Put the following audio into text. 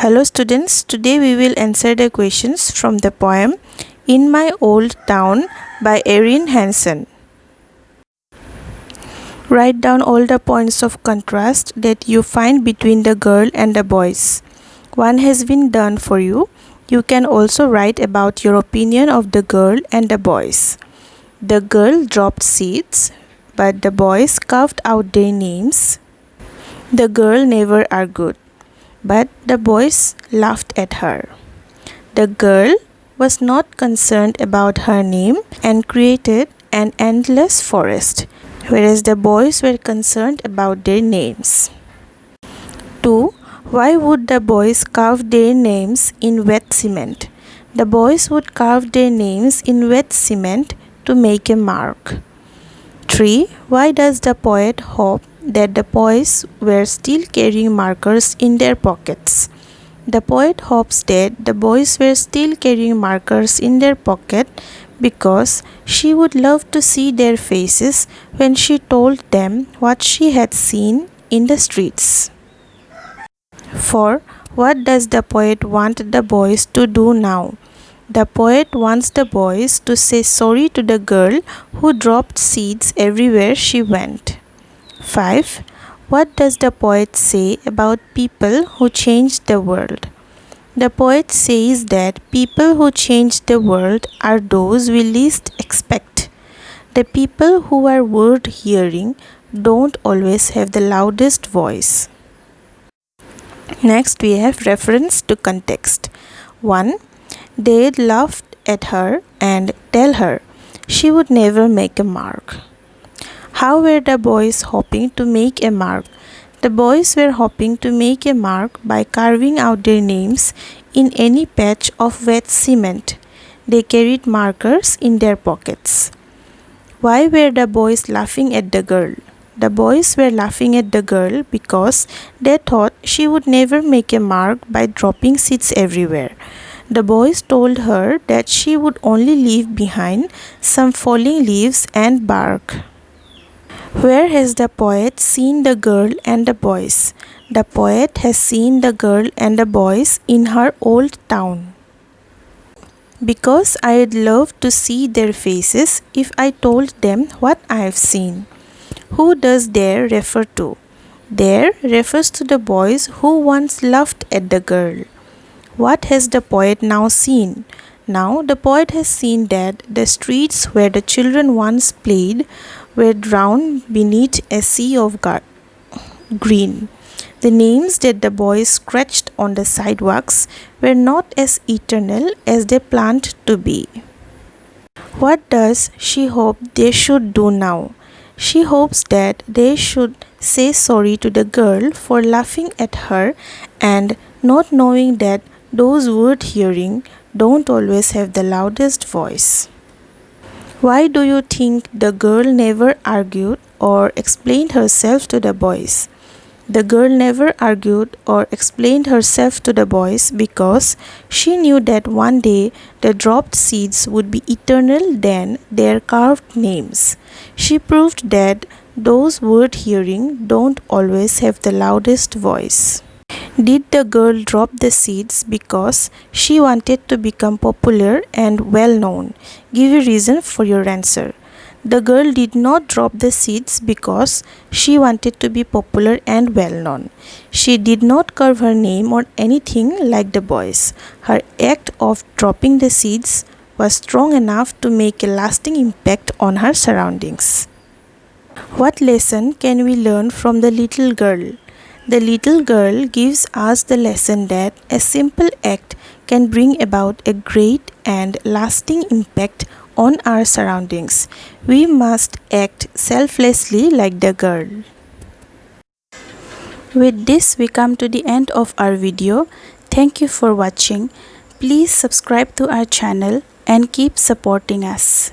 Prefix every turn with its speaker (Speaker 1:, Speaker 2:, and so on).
Speaker 1: Hello students, today we will answer the questions from the poem In My Old Town by Erin Hansen. Write down all the points of contrast that you find between the girl and the boys. One has been done for you. You can also write about your opinion of the girl and the boys. The girl dropped seeds, but the boys carved out their names. The girl never argued, but the boys laughed at her. The girl was not concerned about her name and created an endless forest, whereas the boys were concerned about their names. 2. Why would the boys carve their names in wet cement? The boys would carve their names in wet cement to make a mark. 3. Why does the poet hope that the boys were still carrying markers in their pockets? The poet hopes that the boys were still carrying markers in their pocket because she would love to see their faces when she told them what she had seen in the streets. 4. What does the poet want the boys to do now? The poet wants the boys to say sorry to the girl who dropped seeds everywhere she went. 5. What does the poet say about people who changed the world? The poet says that people who change the world are those we least expect. The people who are worth hearing don't always have the loudest voice. Next we have reference to context. 1. They laughed at her and tell her she would never make a mark. How were the boys hoping to make a mark? The boys were hoping to make a mark by carving out their names in any patch of wet cement. They carried markers in their pockets. Why were the boys laughing at the girl? The boys were laughing at the girl because they thought she would never make a mark by dropping seeds everywhere. The boys told her that she would only leave behind some falling leaves and bark. Where has the poet seen the girl and the boys? The poet has seen the girl and the boys in her old town. Because I'd love to see their faces if I told them what I have seen. Who does there refer to? There refers to the boys who once laughed at the girl. What has the poet now seen? Now the poet has seen that the streets where the children once played were drowned beneath a sea of green. The names that the boys scratched on the sidewalks were not as eternal as they planned to be. What does she hope they should do now? She hopes that they should say sorry to the girl for laughing at her and not knowing that those worth hearing don't always have the loudest voice. Why do you think the girl never argued or explained herself to the boys? The girl never argued or explained herself to the boys because she knew that one day the dropped seeds would be eternal than their carved names. She proved that those worth hearing don't always have the loudest voice. Did the girl drop the seeds because she wanted to become popular and well known? Give a reason for your answer. The girl did not drop the seeds because she wanted to be popular and well known. She did not carve her name or anything like the boys. Her act of dropping the seeds was strong enough to make a lasting impact on her surroundings. What lesson can we learn from the little girl? The little girl gives us the lesson that a simple act can bring about a great and lasting impact on our surroundings. We must act selflessly like the girl. With this, we come to the end of our video. Thank you for watching. Please subscribe to our channel and keep supporting us.